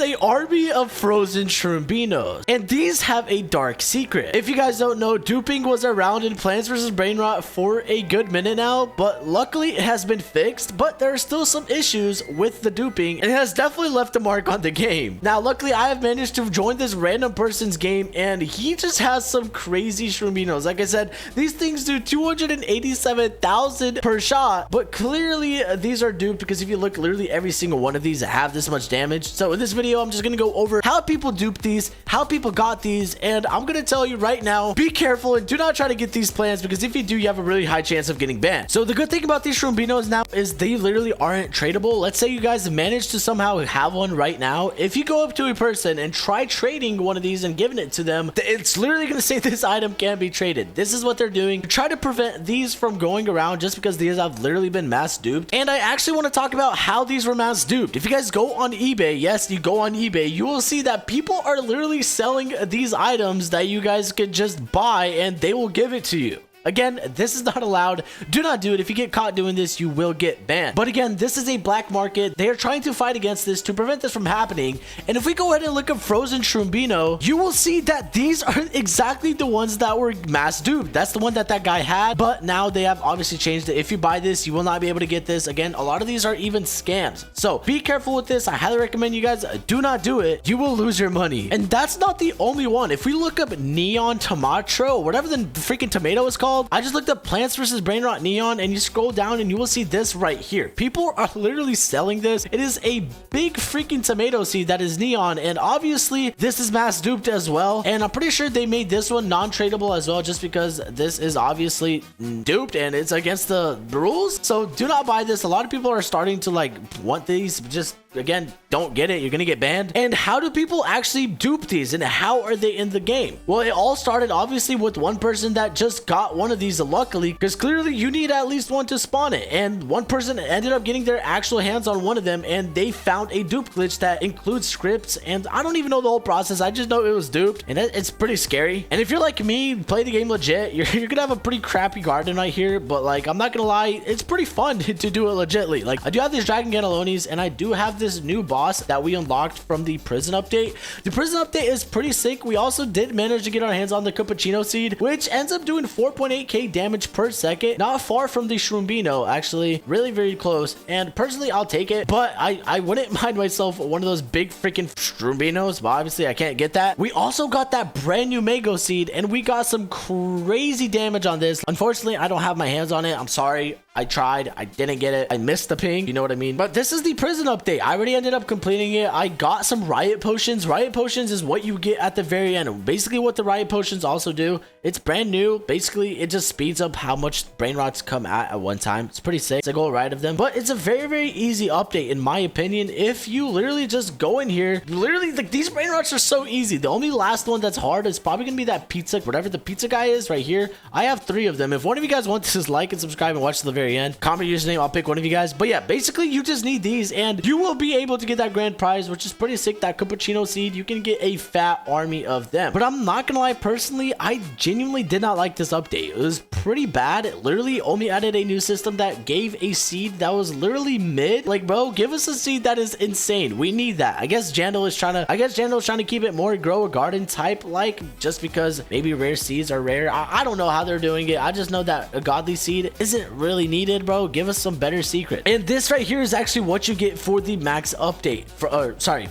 is a army of frozen Shroominos, and these have a dark secret. If you guys don't know, duping was around in Plants vs. Brainrot for a good minute now, but luckily it has been fixed, but there are still some issues with the duping, and it has definitely left a mark on the game. Now, luckily, I have managed to join this random person's game, and he just has some crazy Shroominos. Like I said, these things do 287,000 per shot, but clearly these are duped because if you look, literally every single one of these have this much damage. So in this video, I'm just gonna go over how people duped these, how people got these, and I'm gonna tell you right now, be careful and do not try to get these plans, because if you do, you have a really high chance of getting banned. So the good thing about these Shroominos now is they literally aren't tradable. Let's say you guys manage to somehow have one right now. If you go up to a person and try trading one of these and giving it to them, it's literally gonna say this item can't be traded. This is what they're doing to try to prevent these from going around, just because these have literally been mass duped. And I actually want to talk about how these were mass duped. If you guys go on eBay, yes, you go on eBay, you will see that people are literally selling these items that you guys could just buy and they will give it to you. Again, this is not allowed. Do not do it. If you get caught doing this, you will get banned. But again, this is a black market. They are trying to fight against this to prevent this from happening. And if we go ahead and look up frozen Shroombino, you will see that these are exactly the ones that were mass duped. That's the one that guy had, but now they have obviously changed it. If you buy this, you will not be able to get this. Again, a lot of these are even scams. So be careful with this. I highly recommend you guys do not do it. You will lose your money. And that's not the only one. If we look up Neon Tomato, whatever the freaking tomato is called, I just looked up Plants vs. Brainrot Neon, and you scroll down and you will see this right here. People are literally selling this. It is a big freaking tomato seed that is neon, and obviously this is mass duped as well. And I'm pretty sure they made this one non-tradable as well, just because this is obviously duped and it's against the rules. So do not buy this. A lot of people are starting to like want these. Just again, don't get it. You're gonna get banned. And how do people actually dupe these, and how are they in the game? Well, it all started obviously with one person that just got one of these, luckily, because clearly you need at least one to spawn it, and one person ended up getting their actual hands on one of them, and they found a dupe glitch that includes scripts, and I don't even know the whole process. I just know it was duped, and it's pretty scary. And if you're like me, play the game legit, you're gonna have a pretty crappy garden right here, but like, I'm not gonna lie, it's pretty fun to do it legitly. Like, I do have these dragon cannellonis, and I do have this new boss that we unlocked from the prison update. The prison update is pretty sick. We also did manage to get our hands on the cappuccino seed, which ends up doing 4.8k damage per second, not far from the Shroombino, actually, really very close. And personally, I'll take it, but I wouldn't mind myself one of those big freaking Shroominos, but obviously I can't get that. We also got that brand new mango seed, and we got some crazy damage on this. Unfortunately, I don't have my hands on it. I'm sorry. I tried. I didn't get it. I missed the ping. You know what I mean? But this is the prison update. I already ended up completing it. I got some riot potions. Riot potions is what you get at the very end. Basically, what the riot potions also do, it's brand new. Basically, it just speeds up how much Brainrots come at one time. It's pretty sick. It's a goal right of them. But it's a very, very easy update, in my opinion. If you literally just go in here, literally, like, these Brainrots are so easy. The only last one that's hard is probably gonna be that pizza, whatever the pizza guy is right here. I have 3 of them. If one of you guys want to, just like and subscribe and watch to the very end. Comment your username, I'll pick one of you guys. But yeah, basically you just need these and you will be able to get that grand prize, which is pretty sick. That cappuccino seed, you can get a fat army of them. But I'm not gonna lie, personally, I genuinely did not like this update. It was pretty bad. It literally only added a new system that gave a seed that was literally mid. Like, bro, give us a seed that is insane. We need that. I guess Jandal is trying to keep it more grow a garden type, like, just because maybe rare seeds are rare. I don't know how they're doing it. I just know that a godly seed isn't really needed, bro. Give us some better secret. And this right here is actually what you get for the max update,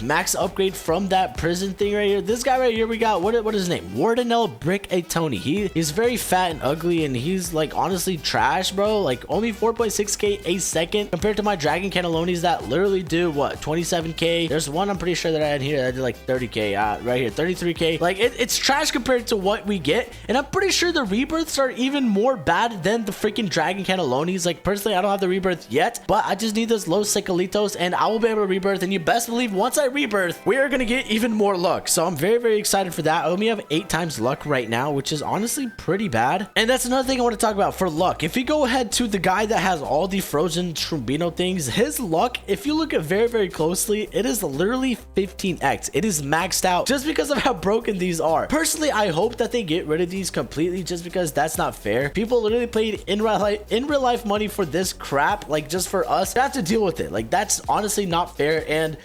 max upgrade from that prison thing right here. This guy right here, we got, what is his name? Wardenel Brick A Tony. He's very fat and ugly, and he's like honestly trash, bro. Like, only 4.6k a second compared to my dragon cannellonis that literally do what, 27k. There's one I'm pretty sure that I had here that did like 30k. Right here, 33k. Like, it's trash compared to what we get, and I'm pretty sure the rebirths are even more bad than the freaking dragon cannellonis. Like, personally, I don't have the rebirth yet, but I just need those Los Secalitos and I will be able to rebirth. And you best believe once I rebirth, we are going to get even more luck. So I'm very, very excited for that. I only have 8 times luck right now, which is honestly pretty bad. And that's another thing I want to talk about for luck. If you go ahead to the guy that has all the frozen Shrombino things, his luck, if you look at very closely, it is literally 15x. It is maxed out just because of how broken these are. Personally, I hope that they get rid of these completely just because that's not fair. People literally paid in real life money for this crap, like just for us to have to deal with it. Like that's honestly not fair. And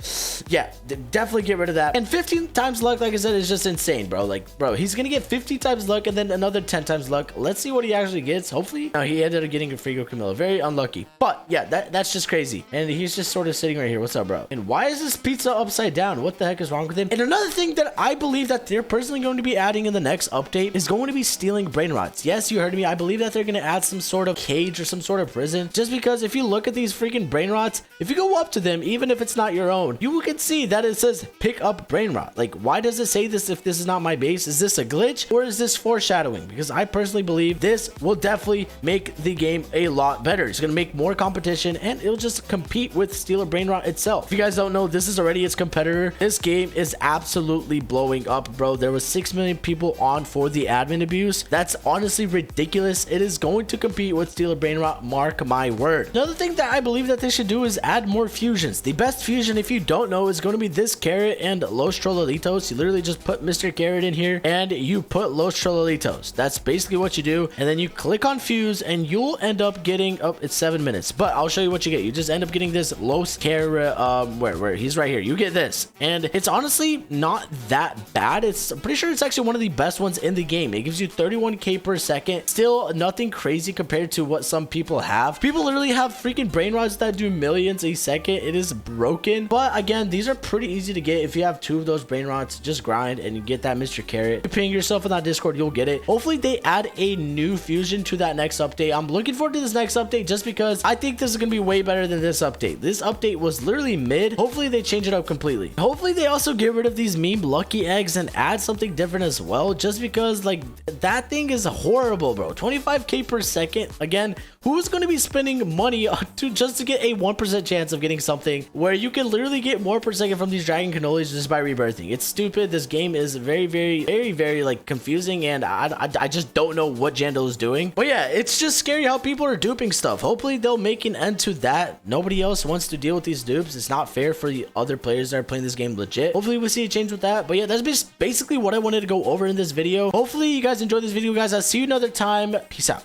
yeah, definitely get rid of that. And 15 times luck, like I said, is just insane, bro. Like, bro, he's gonna get 50 times luck and then another 10 times luck. Let's see what he actually gets. Hopefully, no, he ended up getting a Frigo Camilla. Very unlucky. But yeah, that's just crazy. And he's just sort of sitting right here. What's up, bro? And why is this pizza upside down? What the heck is wrong with him? And another thing that I believe that they're personally going to be adding in the next update is going to be stealing Brainrots. Yes, you heard me. I believe that they're going to add some sort of cage or some sort of prison. Just because if you look at these freaking Brainrots, if you go up to them, even if it's not your own, you can see that it says pick up Brainrot. Like, why does it say this if this is not my base? Is this a glitch or is this foreshadowing? Because I personally believe this will definitely make the game a lot better. It's going to make more competition and it'll just compete with Steal a Brainrot itself. If you guys don't know, this is already its competitor. This game is absolutely blowing up, bro. There was 6 million people on for the admin abuse. That's honestly ridiculous. It is going to compete with Steal a Brainrot, mark my word. Another thing that I believe that they should do is add more fusions. The best fusion, if you don't know, is going to be this Carrot and Los Trollolitos. You literally just put Mr. Carrot in here and you put Los Trollolitos. That's basically what you do. And then you click on fuse and you'll end up getting up. It's 7 minutes, but I'll show you what you get. You just end up getting this Los Carrot, where he's right here. You get this and it's honestly not that bad. I'm pretty sure it's actually one of the best ones in the game. It gives you 31k per second. Still nothing crazy compared to what some people have. People literally have freaking brain rods that do millions a second. It is broken, but again, these are pretty easy to get. If you have 2 of those brain rods, just grind and you get that Mr. Carrot. You ping yourself in that Discord, you'll get it. Hopefully they add a new fusion to that next update. I'm looking forward to this next update just because I think this is gonna be way better than this update. This update was literally mid. Hopefully they change it up completely. Hopefully they also get rid of these meme lucky eggs and add something different as well, just because like that thing is horrible, bro. 25k per second. Again, who's going to be spending money just to get a 1% chance of getting something where you can literally get more per second from these dragon cannolis just by rebirthing? It's stupid. This game is very like confusing, and I just don't know what Jandal is doing. But yeah, it's just scary how people are duping stuff. Hopefully they'll make an end to that. Nobody else wants to deal with these dupes. It's not fair for the other players that are playing this game legit. Hopefully we'll see a change with that. But yeah, that's just basically what I wanted to go over in this video. Hopefully you guys enjoyed this video, guys. I'll see you another time. Peace out.